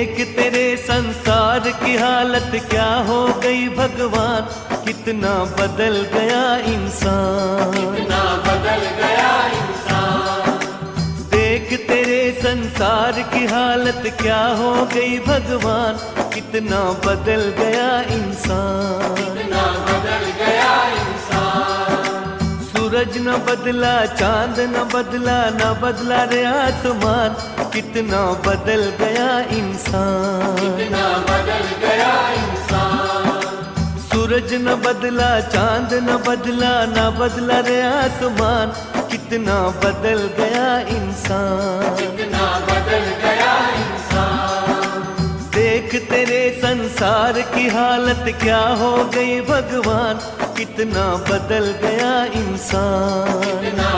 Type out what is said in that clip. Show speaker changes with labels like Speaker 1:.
Speaker 1: देख तेरे संसार की हालत क्या हो गई भगवान, कितना बदल गया इंसान,
Speaker 2: कितना बदल गया इंसान।
Speaker 1: देख तेरे संसार की हालत क्या हो गई भगवान, कितना बदल गया इंसान,
Speaker 2: कितना बदल गया इंसान।
Speaker 1: सूरज न बदला, चांद न बदला, न बदला रे आसमान, कितना बदल गया इंसान,
Speaker 2: कितना बदल गया इंसान।
Speaker 1: सूरज न बदला, चांद न बदला, न बदला रे आसमान, कितना बदल गया इंसान,
Speaker 2: कितना बदल गया इंसान।
Speaker 1: देख तेरे संसार की हालत क्या हो गई भगवान, कितना बदल गया इंसान।
Speaker 2: कितना